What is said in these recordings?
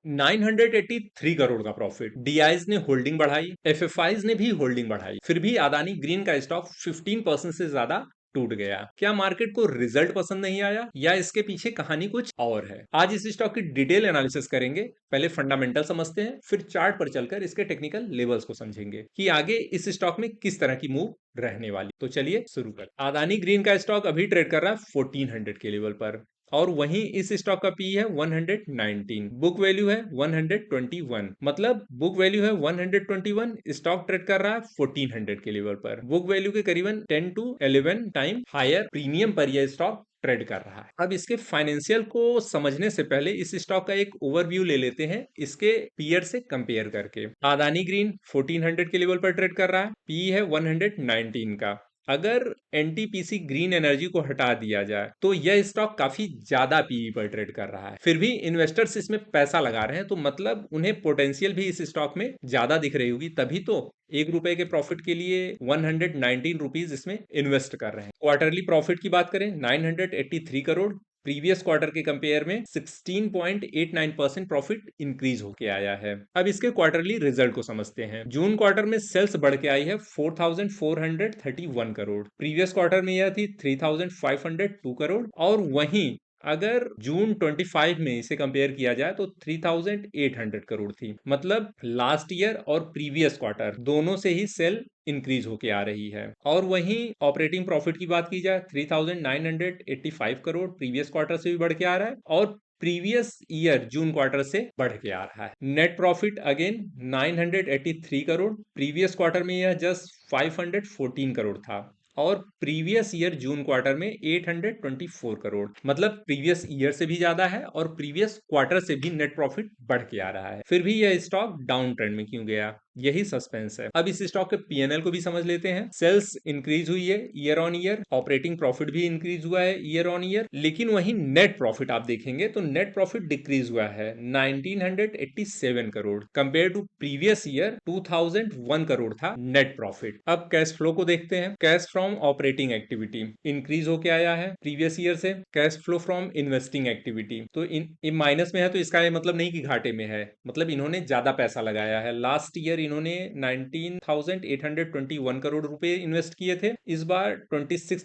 983 करोड़ का profit. DIs ने holding बढ़ाई, एफएफआईज ने भी होल्डिंग बढ़ाई, फिर भी अदानी ग्रीन का स्टॉक 15% से ज्यादा टूट गया। क्या मार्केट को रिजल्ट पसंद नहीं आया या इसके पीछे कहानी कुछ और है? आज इस स्टॉक की डिटेल एनालिसिस करेंगे। पहले फंडामेंटल समझते हैं, फिर चार्ट पर चलकर इसके टेक्निकल लेवल्स को समझेंगे कि आगे इस स्टॉक में किस तरह की मूव रहने वाली। तो चलिए शुरू कर। अदानी ग्रीन का स्टॉक अभी ट्रेड कर रहा है 1400 के लेवल पर, और वहीं इस स्टॉक का पी है 119, बुक वैल्यू है 121। मतलब बुक वैल्यू है 121, स्टॉक ट्रेड कर रहा है 1400 के लेवल पर। बुक वैल्यू के करीबन 10 to 11 टाइम हायर प्रीमियम पर यह स्टॉक ट्रेड कर रहा है। अब इसके फाइनेंशियल को समझने से पहले इस स्टॉक का एक ओवरव्यू ले लेते हैं इसके पीयर से कंपेयर करके। अदानी ग्रीन 1400 के लेवल पर ट्रेड कर रहा है, पी है 119 का। अगर एनटीपीसी ग्रीन एनर्जी को हटा दिया जाए तो यह स्टॉक काफी ज्यादा पीई पर ट्रेड कर रहा है। फिर भी इन्वेस्टर्स इसमें पैसा लगा रहे हैं, तो मतलब उन्हें पोटेंशियल भी इस स्टॉक में ज्यादा दिख रही होगी, तभी तो ₹1 के प्रॉफिट के लिए 119 इसमें इन्वेस्ट कर रहे हैं। क्वार्टरली प्रॉफिट की बात करें, 983 करोड़, प्रीवियस क्वार्टर के कंपेयर में 16.89% प्रॉफिट इंक्रीज होके आया है। अब इसके क्वार्टरली रिजल्ट को समझते हैं। जून क्वार्टर में सेल्स बढ़ के आई है 4431 करोड़, प्रीवियस क्वार्टर में यह थी 3502 करोड़, और वहीं अगर जून 25 में इसे कंपेयर किया जाए तो 3800 करोड़ थी। मतलब लास्ट ईयर और प्रीवियस क्वार्टर दोनों से ही सेल इंक्रीज होके आ रही है। और वहीं ऑपरेटिंग प्रॉफिट की बात की जाए, 3985 करोड़ प्रीवियस क्वार्टर से भी बढ़ के आ रहा है, और प्रीवियस ईयर जून क्वार्टर से बढ़ के आ रहा है। Net profit again 983 crore, previous quarter में यह जस्ट 514 करोड़ था, और प्रीवियस ईयर जून क्वार्टर में 824 करोड़। मतलब प्रीवियस ईयर से भी ज्यादा है और प्रीवियस क्वार्टर से भी नेट प्रॉफिट बढ़ के आ रहा है। फिर भी यह स्टॉक डाउन ट्रेंड में क्यों गया, यही सस्पेंस है। अब इस स्टॉक के पीएनएल को भी समझ लेते हैं। सेल्स इंक्रीज हुई है year on year, operating profit भी इंक्रीज हुआ है ईयर ऑन ईयर, लेकिन वहीं नेट प्रॉफिट आप देखेंगे तो नेट प्रॉफिट डिक्रीज हुआ है 1987 crore, compare to previous year 2001 crore था नेट प्रॉफिट। अब कैश फ्लो को देखते हैं। Cash from operating activity increase होके आया है प्रीवियस ईयर से। Cash flow from investing activity तो इन माइनस में है, तो इसका ये मतलब नहीं कि घाटे में है, मतलब इन्होंने ज्यादा पैसा लगाया है। लास्ट ईयर इन्होंने 19,821 करोड़ रुपए इन्वेस्ट किए थे, इस बार 27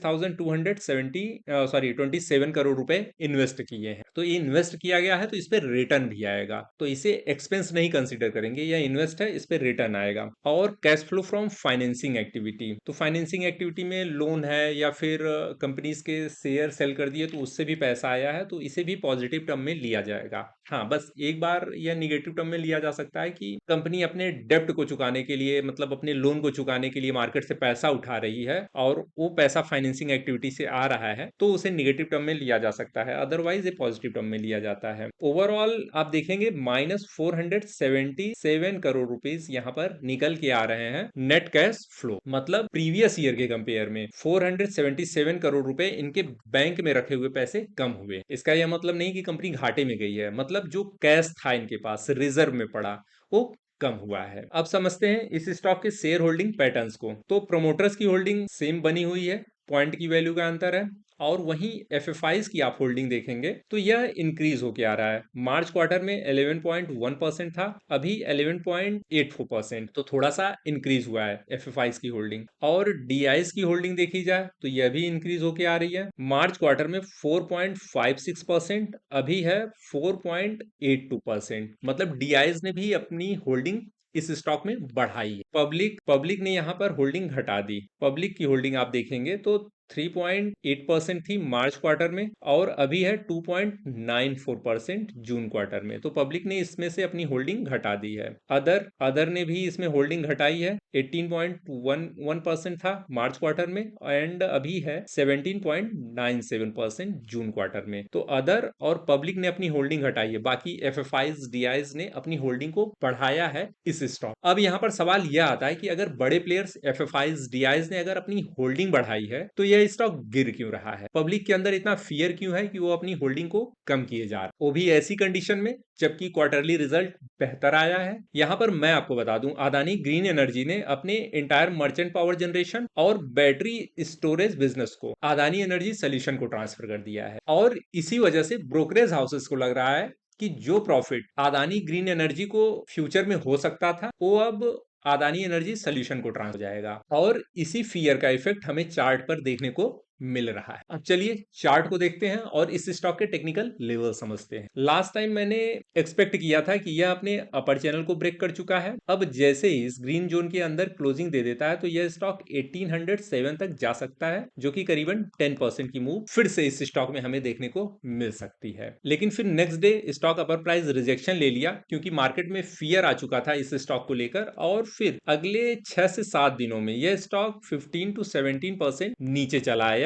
करोड़ रुपए इन्वेस्ट किए हैं। तो ये इन्वेस्ट किया गया है तो इस पर रिटर्न भी आएगा, तो इसे एक्सपेंस नहीं कंसिडर करेंगे, यह इन्वेस्ट है, इस पर रिटर्न आएगा। और cash flow from financing activity, तो फाइनेंसिंग एक्टिविटी में लोन है या फिर कंपनीज के शेयर सेल कर दिए तो उससे भी पैसा आया है, तो इसे भी पॉजिटिव टर्म में लिया जाएगा। हाँ, बस एक बार यह निगेटिव टर्म में लिया जा सकता है कि कंपनी अपने डेप्ट को चुकाने के लिए, मतलब अपने लोन को चुकाने के लिए मार्केट से पैसा उठा रही है, और वो पैसा फाइनेंसिंग एक्टिविटी से आ रहा है, तो उसे निगेटिव टर्म में लिया जा सकता है, अदरवाइज ये पॉजिटिव टर्म में लिया जाता है। ओवरऑल आप देखेंगे -477 करोड़ रुपीस यहाँ पर निकल के आ रहे हैं नेट कैश फ्लो। मतलब प्रीवियस ईयर के कंपेयर में 477 करोड़ रुपए इनके बैंक में रखे हुए पैसे कम हुए। इसका यह मतलब नहीं कि कंपनी घाटे में गई है, मतलब जो कैश था इनके पास रिजर्व में पड़ा वो कम हुआ है। अब समझते हैं इस स्टॉक के शेयर होल्डिंग पैटर्न्स को। तो प्रोमोटर्स की होल्डिंग सेम बनी हुई है, पॉइंट की वैल्यू का अंतर है, और वहीं एफएफआईज की आप होल्डिंग देखेंगे तो यह इंक्रीज होके आ रहा है। मार्च क्वार्टर में 11.1% था, अभी 11.84%, तो थोड़ा सा इंक्रीज हुआ है एफएफआईज की होल्डिंग। और डीआईज की होल्डिंग देखी जाए तो यह भी इंक्रीज होके आ रही है। मार्च क्वार्टर में 4.56%, अभी है 4.82%। मतलब डीआईज ने भी अपनी होल्डिंग इस स्टॉक में बढ़ाई है। पब्लिक ने यहां पर होल्डिंग घटा दी। पब्लिक की होल्डिंग आप देखेंगे तो 3.8% थी मार्च क्वार्टर में, और अभी है 2.94% जून क्वार्टर में। तो पब्लिक ने इसमें से अपनी होल्डिंग घटा दी है। अदर ने भी इसमें होल्डिंग घटाई है, 18.11% था मार्च क्वार्टर में, एंड अभी है 17.97% जून क्वार्टर में। तो अदर और पब्लिक ने अपनी होल्डिंग घटाई है, बाकी एफएफआईज डीआईज ने अपनी होल्डिंग को बढ़ाया है इस स्टॉक। अब यहां पर सवाल यह आता है कि अगर बड़े प्लेयर्स एफएफआईज डीआईज ने अगर अपनी होल्डिंग बढ़ाई है तो यह स्टॉक गिर क्यों रहा है? पब्लिक के अंदर इतना फियर क्यों है कि वो अपनी होल्डिंग को कम किए जा रहा है, वो भी ऐसी कंडीशन में जबकि क्वार्टरली रिजल्ट बेहतर आया है? यहां पर मैं आपको बता दूं, अदानी ग्रीन एनर्जी ने अपने इंटायर मर्चेंट पावर जनरेशन और बैटरी स्टोरेज बिजनेस को अदानी एनर्जी सोल्यूशन को ट्रांसफर कर दिया है, और इसी वजह से ब्रोकरेज हाउसेस को लग रहा है कि जो प्रॉफिट अदानी ग्रीन एनर्जी को फ्यूचर में हो सकता था वो अब अदानी एनर्जी सोल्यूशन को ट्रांसफर हो जाएगा, और इसी फियर का इफेक्ट हमें चार्ट पर देखने को मिल रहा है। अब चलिए चार्ट को देखते हैं और इस स्टॉक के टेक्निकल लेवल समझते हैं। लास्ट टाइम मैंने एक्सपेक्ट किया था कि यह अपने अपर चैनल को ब्रेक कर चुका है। अब जैसे ही इस ग्रीन जोन के अंदर क्लोजिंग दे देता है तो यह स्टॉक 1807 तक जा सकता है, जो कि करीबन 10% की मूव फिर से इस स्टॉक में हमें देखने को मिल सकती है। लेकिन फिर नेक्स्ट डे स्टॉक अपर प्राइस रिजेक्शन ले लिया, क्योंकि मार्केट में फियर आ चुका था इस स्टॉक को लेकर, और फिर अगले 6 से 7 दिनों में यह स्टॉक 15 to 17% नीचे चला आया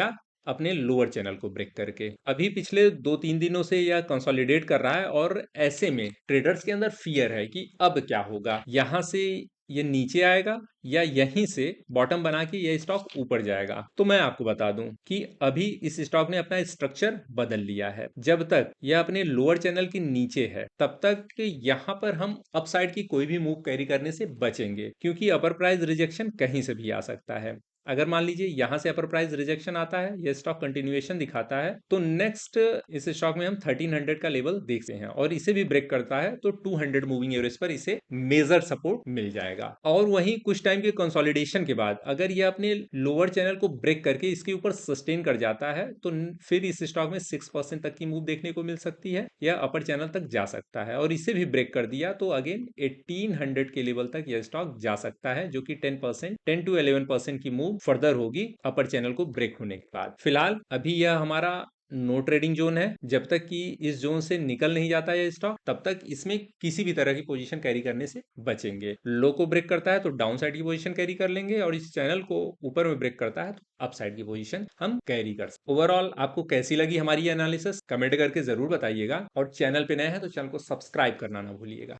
अपने लोअर चैनल को ब्रेक करके। अभी पिछले 2-3 दिनों से यह कंसोलिडेट कर रहा है, और ऐसे में ट्रेडर्स के अंदर फियर है कि अब क्या होगा, यहां से ये नीचे आएगा या यहीं से बॉटम बना के ये स्टॉक ऊपर जाएगा। तो मैं आपको बता दूं कि अभी इस स्टॉक ने अपना स्ट्रक्चर बदल लिया है। जब तक यह अपने लोअर चैनल के नीचे है तब तक यहां पर हम अपसाइड की कोई भी मूव कैरी करने से बचेंगे, क्योंकि अपर प्राइस रिजेक्शन कहीं से भी आ सकता है। अगर मान लीजिए यहां से अपर प्राइस रिजेक्शन आता है, ये स्टॉक कंटिन्यूएशन दिखाता है, तो नेक्स्ट इस स्टॉक में हम 1300 का लेवल देखते हैं, और इसे भी ब्रेक करता है तो 200 मूविंग एवरेज पर इसे मेजर सपोर्ट मिल जाएगा। और वहीं कुछ टाइम के कंसोलिडेशन के बाद अगर ये अपने लोअर चैनल को ब्रेक करके इसके ऊपर सस्टेन कर जाता है तो फिर इस स्टॉक में 6% तक की मूव देखने को मिल सकती है, या अपर चैनल तक जा सकता है। और इसे भी ब्रेक कर दिया तो अगेन 1800 के लेवल तक यह स्टॉक जा सकता है, जो कि 10 to 11% की मूव फर्दर होगी अपर चैनल को ब्रेक होने के बाद। फिलहाल अभी यह हमारा नो ट्रेडिंग जोन है। जब तक कि इस जोन से निकल नहीं जाता है स्टॉक, तब तक इसमें किसी भी तरह की पोजीशन कैरी करने से बचेंगे। लो को ब्रेक करता है तो डाउन साइड की पोजीशन कैरी कर लेंगे, और इस चैनल को ऊपर में ब्रेक करता है तो अप साइड की पोजीशन हम कैरी कर सकते। ओवरऑल आपको कैसी लगी हमारी एनालिसिस कमेंट करके जरूर बताइएगा, और चैनल पे नए हैं तो चैनल को सब्सक्राइब करना ना भूलिएगा।